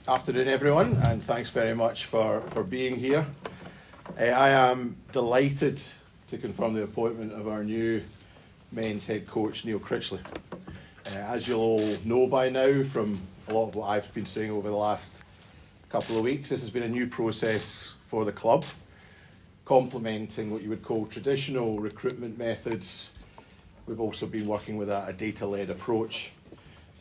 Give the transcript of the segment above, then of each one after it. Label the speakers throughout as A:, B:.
A: Afternoon, everyone, and thanks very much for being here. I am delighted to confirm the appointment of our new men's head coach, Neil Critchley. As you'll all know by now from a lot of what I've been saying over the last couple of weeks, this has been a new process for the club, complementing what you would call traditional recruitment methods. We've also been working with a data-led approach.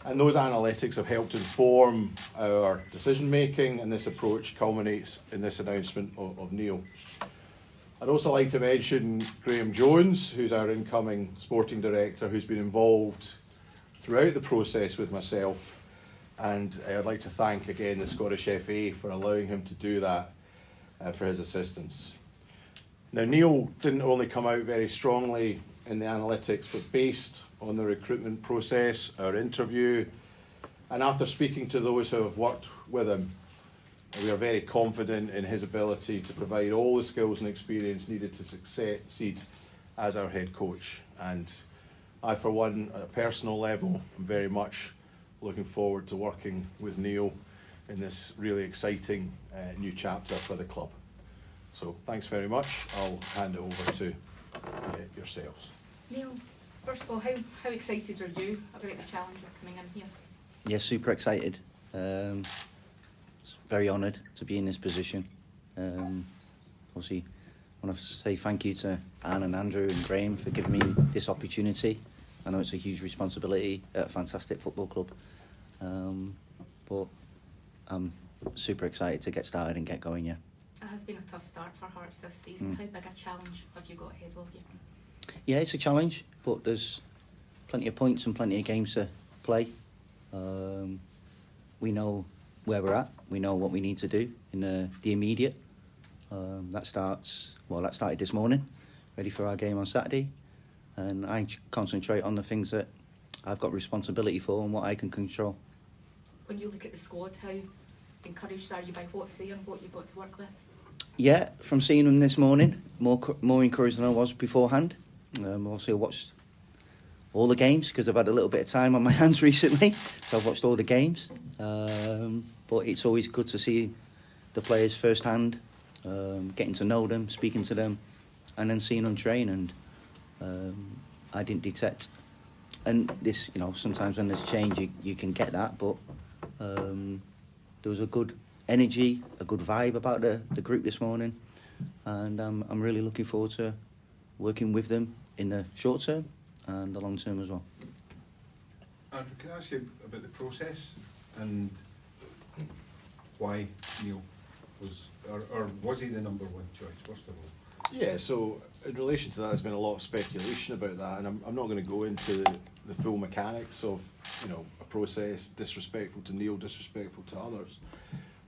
A: And those analytics have helped inform our decision making, and this approach culminates in this announcement of Neil. I'd also like to mention Graham Jones, who's our incoming sporting director, who's been involved throughout the process with myself. And I'd like to thank again the Scottish FA for allowing him to do that for his assistance. Now, Neil didn't only come out very strongly in the analytics, but based on the recruitment process, our interview, and after speaking to those who have worked with him, we are very confident in his ability to provide all the skills and experience needed to succeed as our head coach. And I, for one, at a personal level, am very much looking forward to working with Neil in this really exciting new chapter for the club. So thanks very much. I'll hand it over to yourselves.
B: Neil, first of all, how excited are you about the challenge of coming in here?
C: Yeah, super excited. Very honoured to be in this position. Obviously, I want to say thank you to Anne and Andrew and Graham for giving me this opportunity. I know it's a huge responsibility at a fantastic football club, but I'm super excited to get started and get going, yeah.
B: It has been a tough start for Hearts this season. How big a challenge have you got ahead of you?
C: Yeah, it's a challenge, but there's plenty of points and plenty of games to play. We know where we're at. We know what we need to do in the immediate. That started this morning, ready for our game on Saturday. And I concentrate on the things that I've got responsibility for and what I can control.
B: When you look at the squad, how encouraged are you by what's there and what you've got to work with?
C: Yeah, from seeing them this morning, more encouraged than I was beforehand. Also watched all the games because I've had a little bit of time on my hands recently, so I've watched all the games. But it's always good to see the players firsthand, getting to know them, speaking to them, and then seeing them train. And I didn't detect, and this, sometimes when there's change, you can get that. But there was a good energy, a good vibe about the group this morning, and I'm really looking forward to working with them in the short term and the long term as well.
D: Andrew, can I ask you about the process and why Neil was, or was he the number one choice, first of all?
A: Yeah, so in relation to that, there's been a lot of speculation about that, and I'm not going to go into the full mechanics of, a process disrespectful to Neil, disrespectful to others.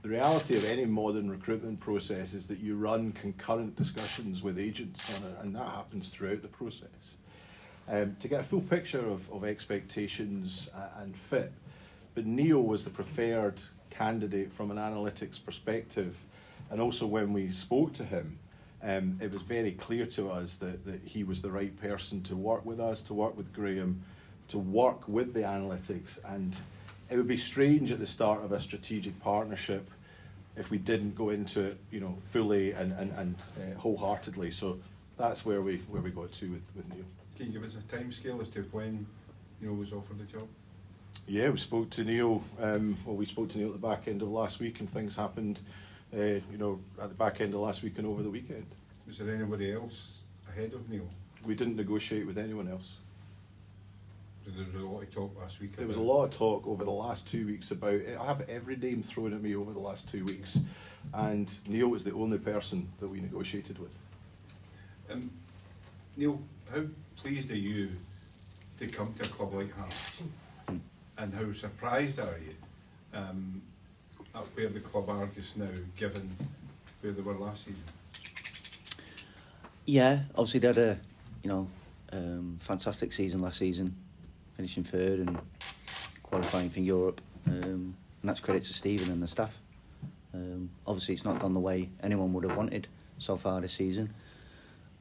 A: The reality of any modern recruitment process is that you run concurrent discussions with agents on it, and that happens throughout the process. To get a full picture of expectations and fit, but Neil was the preferred candidate from an analytics perspective, and also when we spoke to him, it was very clear to us that he was the right person to work with us, to work with Graham, to work with the analytics. And it would be strange at the start of a strategic partnership if we didn't go into it, fully and wholehearted. So that's where we got to with Neil.
D: Can you give us a time scale as to when Neil was offered the job?
A: Yeah, we spoke to Neil. We spoke to Neil at the back end of last week, and things happened, at the back end of last week and over the weekend.
D: Was there anybody else ahead of Neil?
A: We didn't negotiate with anyone else.
D: There was a lot of talk last week.
A: There was a lot of talk over the last 2 weeks about it. I have every name thrown at me over the last 2 weeks, and Neil was the only person that we negotiated with.
D: Neil, how pleased are you to come to a club like Hearts, and how surprised are you at where the club are just now, given where they were last season?
C: Yeah, obviously they had a fantastic season last season, finishing third and qualifying for Europe, and that's credit to Stephen and the staff. Obviously it's not gone the way anyone would have wanted so far this season,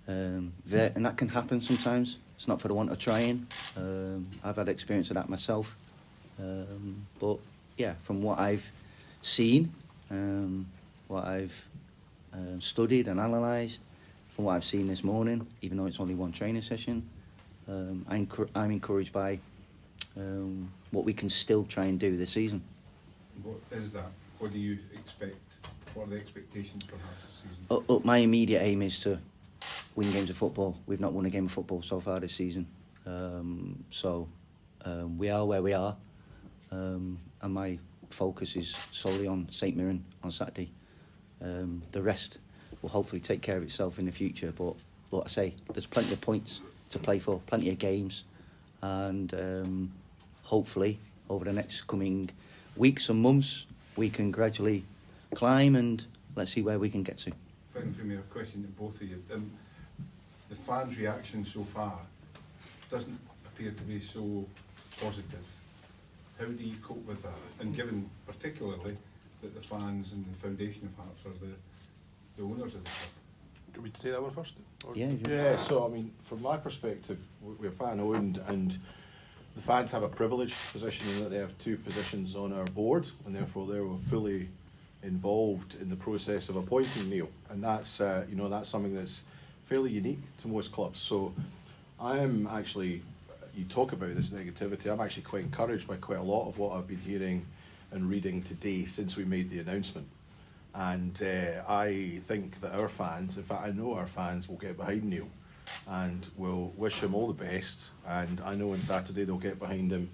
C: and that can happen sometimes. It's not for the want of trying. I've had experience of that myself, but yeah, from what I've seen, what I've studied and analysed, from what I've seen this morning, even though it's only one training session, I'm encouraged by what we can still try and do this season.
D: What is that? What do you expect? What are the expectations for Hearts this season?
C: My immediate aim is to win games of football. We've not won a game of football so far this season. We are where we are. And my focus is solely on St Mirren on Saturday. The rest will hopefully take care of itself in the future. But like I say, there's plenty of points to play for, plenty of games. And hopefully, over the next coming weeks and months, we can gradually climb and let's see where we can get to.
D: Final for me, a question to both of you. The fans' reaction so far doesn't appear to be so positive. How do you cope with that? And given particularly that the fans and the foundation of Hearts are the owners of the club.
A: Do we take that one first?
C: Yeah.
A: Yeah, so I mean, from my perspective, we're fan owned, and the fans have a privileged position in that they have two positions on our board, and therefore they were fully involved in the process of appointing Neil, and that's that's something that's fairly unique to most clubs. So I am actually, you talk about this negativity, I'm actually quite encouraged by quite a lot of what I've been hearing and reading today since we made the announcement. And I think that our fans, in fact I know our fans, will get behind Neil and will wish him all the best, and I know on Saturday they'll get behind him.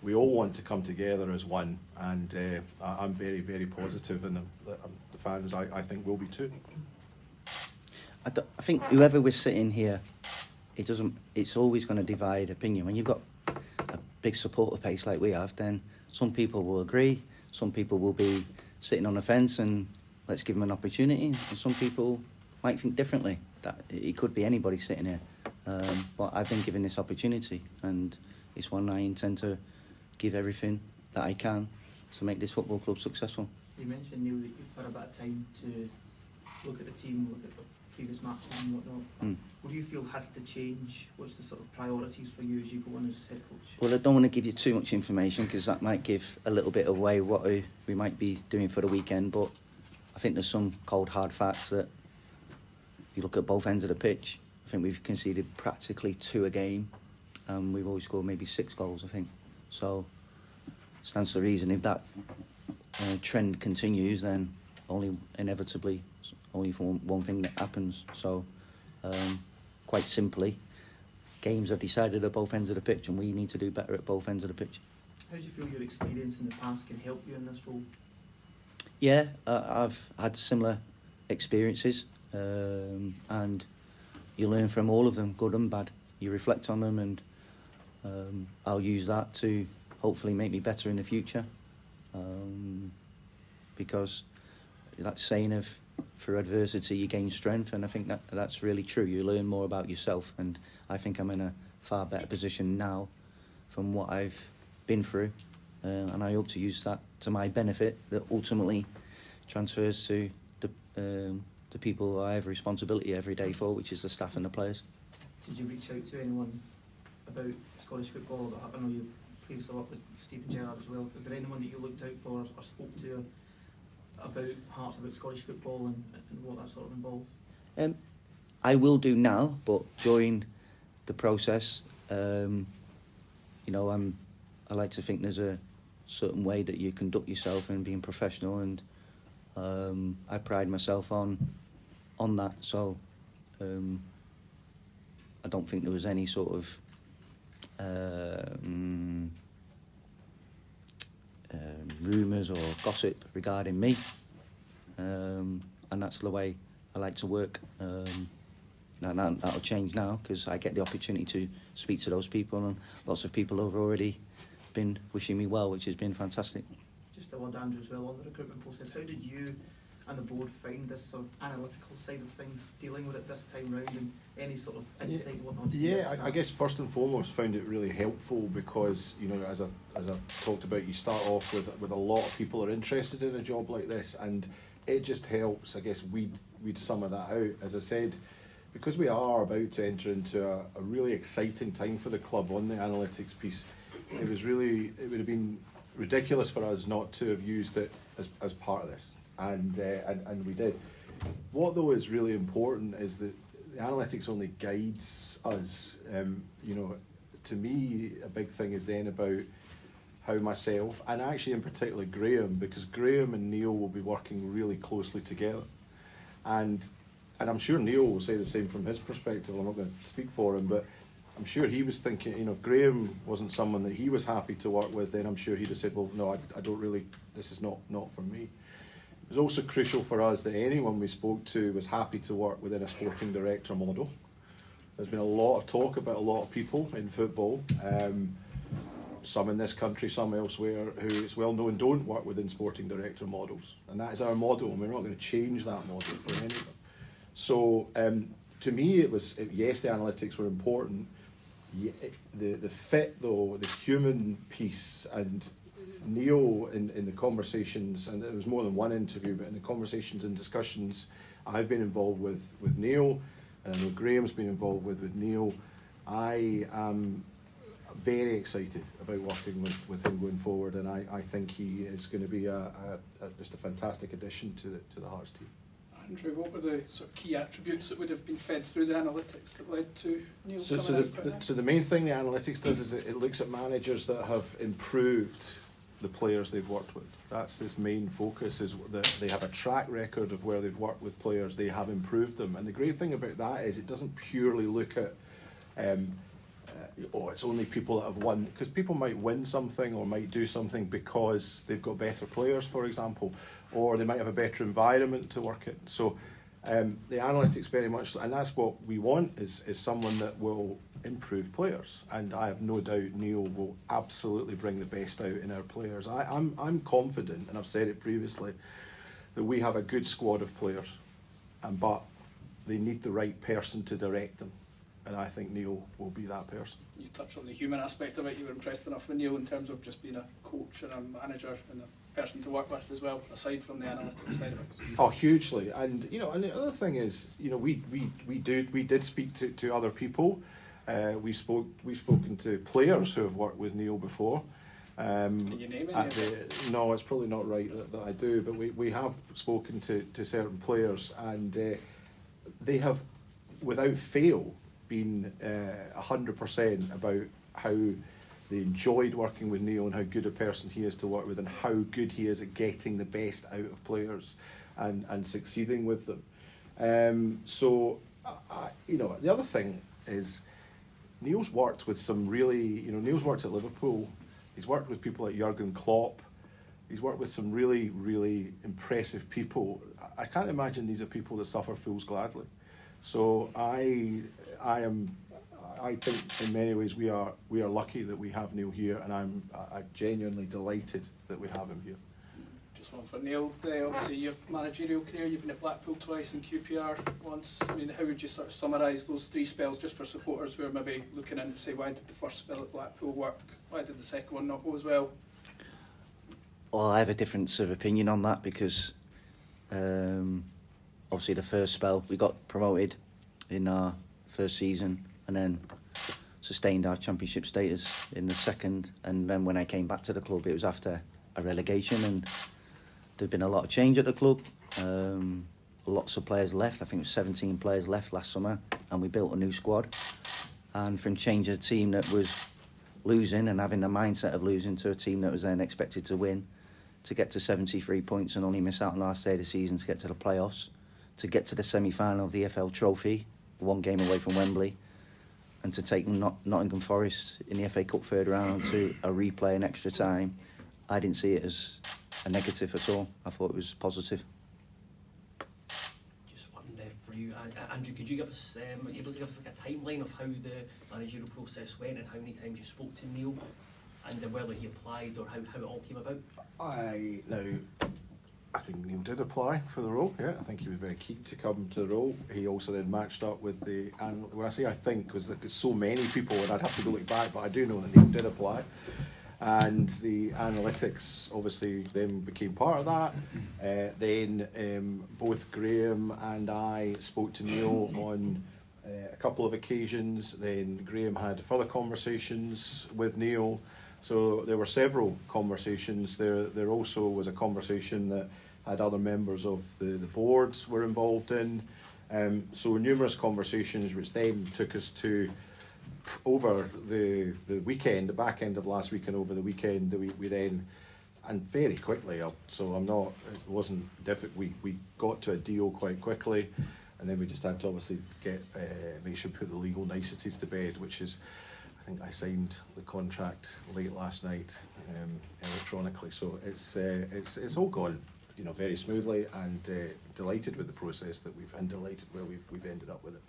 A: We all want to come together as one, and I'm very, very positive, and the fans I think will be too.
C: I think whoever we're sitting here, it's always going to divide opinion. When you've got a big supporter base like we have, then some people will agree, some people will be sitting on the fence and let's give them an opportunity, and some people might think differently. That it could be anybody sitting here, but I've been given this opportunity, and it's one I intend to give everything that I can to make this football club successful.
E: You mentioned, Neil, that you've had a bit of time to look at the team, look at the previous matches and whatnot. What do you feel has to change? What's the sort of priorities for you as you go on as head coach?
C: Well, I don't want to give you too much information because that might give a little bit away what we might be doing for the weekend, but I think there's some cold hard facts that if you look at both ends of the pitch, I think we've conceded practically 2 a game, and we've always scored maybe 6 goals, I think. So stands to reason if that trend continues, then inevitably only for one thing that happens. So quite simply, games are decided at both ends of the pitch, and we need to do better at both ends of the pitch.
E: How do you feel your experience in the past can help you in this role?
C: Yeah, I've had similar experiences, and you learn from all of them, good and bad. You reflect on them, and I'll use that to hopefully make me better in the future, because that saying of through adversity you gain strength, and I think that's really true. You learn more about yourself, and I think I'm in a far better position now from what I've been through, and I hope to use that to my benefit, that ultimately transfers to the people I have responsibility every day for, which is the staff and the players.
E: Did you reach out to anyone about Scottish football? I know you previously worked with Stephen Gerrard as well. Is there anyone that you looked out for or spoke to about Hearts, about Scottish football and what that sort of involves?
C: I will do now, but during the process, I like to think there's a certain way that you conduct yourself and being professional, and I pride myself on that. So I don't think there was any sort of rumours or gossip regarding me, and that's the way I like to work. That'll change now because I get the opportunity to speak to those people, and lots of people have already been wishing me well, which has been fantastic.
E: Just a word, Andrew, as well, on the recruitment process. How did you and the board find this sort of analytical side of things, dealing with it this time round, and any sort of insight and whatnot?
A: Yeah, I guess first and foremost found it really helpful because, as I talked about, you start off with a lot of people are interested in a job like this, and it just helps, I guess, weed some of that out. As I said, because we are about to enter into a really exciting time for the club on the analytics piece, it would have been ridiculous for us not to have used it as part of this, and we did. What though is really important is that the analytics only guides us. You know, to me, a big thing is then about how myself, and actually in particular Graham, because Graham and Neil will be working really closely together, and I'm sure Neil will say the same from his perspective. I'm not going to speak for him, but I'm sure he was thinking, you know, if Graham wasn't someone that he was happy to work with, then I'm sure he'd have said, well, no, I don't really, this is not for me. It was also crucial for us that anyone we spoke to was happy to work within a sporting director model. There's been a lot of talk about a lot of people in football, some in this country, some elsewhere, who it's well known don't work within sporting director models. And that is our model, and we're not going to change that model for any of them. So to me, it was, yes, the analytics were important. The fit, though, the human piece, and Neil in the conversations, and there was more than one interview, but in the conversations and discussions I've been involved with Neil, and I know Graham's been involved with Neil, I am very excited about working with him going forward, and I think he is going to be just a fantastic addition to the Hearts team.
F: Andrew, what were the sort of key attributes that would have been fed through the analytics that led to Neil coming out?
A: So the main thing the analytics does is it looks at managers that have improved the players they've worked with. That's this main focus, is that they have a track record of where they've worked with players, they have improved them. And the great thing about that is it doesn't purely look at it's only people that have won, because people might win something or might do something because they've got better players, for example, or they might have a better environment to work in. So the analytics very much, and that's what we want, is someone that will improve players, and I have no doubt Neil will absolutely bring the best out in our players. I'm confident, and I've said it previously, that we have a good squad of players, but they need the right person to direct them. And I think Neil will be that person.
F: You touched on the human aspect of it. You were impressed enough with Neil in terms of just being a coach and a manager and a person to work with as well, aside from the analytics side of it.
A: Oh, hugely. And you know, and the other thing is, you know, we did speak to other people. We've spoken to players who have worked with Neil before.
F: Can you name it?
A: No, it's probably not right that I do, but we have spoken to certain players, and they have, without fail, been 100% about how they enjoyed working with Neil and how good a person he is to work with and how good he is at getting the best out of players and succeeding with them. So, you know, the other thing is Neil's worked with some really, you know, Neil's worked at Liverpool, he's worked with people like Jurgen Klopp, he's worked with some really, really impressive people. I can't imagine these are people that suffer fools gladly. So I think in many ways we are lucky that we have Neil here, and I'm genuinely delighted that we have him here.
F: Just one for Neil. Obviously, your managerial career, you've been at Blackpool twice and QPR once. I mean, how would you sort of summarise those three spells, just for supporters who are maybe looking in to say, why did the first spell at Blackpool work? Why did the second one not go as well?
C: Well, I have a different sort of opinion on that, because obviously the first spell, we got promoted in our first season and then sustained our championship status in the second, and then when I came back to the club it was after a relegation, and there'd been a lot of change at the club. Lots of players left. I think it was 17 players left last summer, and we built a new squad, and from changing a team that was losing and having the mindset of losing to a team that was then expected to win, to get to 73 points and only miss out on the last day of the season to get to the playoffs, to get to the semi-final of the EFL Trophy, one game away from Wembley, and to take Nottingham Forest in the FA Cup third round to a replay in extra time. I didn't see it as a negative at all. I thought it was positive.
G: Just one for you, Andrew. Could you give us, are you able to give us like a timeline of how the managerial process went and how many times you spoke to Neil, and then whether he applied or how it all came about?
A: I think Neil did apply for the role, yeah. I think he was very keen to come to the role. He also then matched up with the, and when I say I think, was that there's so many people and I'd have to go look back, but I do know that Neil did apply. And the analytics obviously then became part of that. Then both Graham and I spoke to Neil on a couple of occasions. Then Graham had further conversations with Neil. So there were several conversations. There also was a conversation that had other members of the boards were involved in. So numerous conversations, which then took us to over the weekend, the back end of last week and over the weekend, we then, and very quickly, so I'm not, it wasn't difficult, we got to a deal quite quickly, and then we just had to obviously make sure we put the legal niceties to bed, which is, I think I signed the contract late last night electronically, so it's all gone, you know, very smoothly, and delighted with the process that and delighted where we've ended up with it.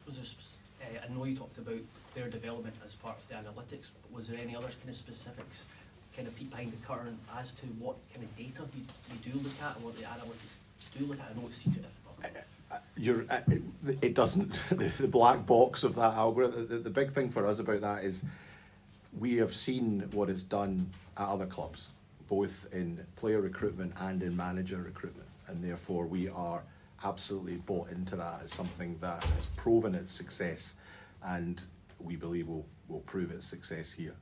G: Was there, I know you talked about their development as part of the analytics, but was there any other kind of specifics, kind of peek behind the curtain as to what kind of data you do look at and what the analytics do look at? I know it's secretive.
A: It doesn't, the black box of that algorithm, the big thing for us about that is we have seen what it's done at other clubs, both in player recruitment and in manager recruitment, and therefore we are absolutely bought into that as something that has proven its success, and we believe will prove its success here.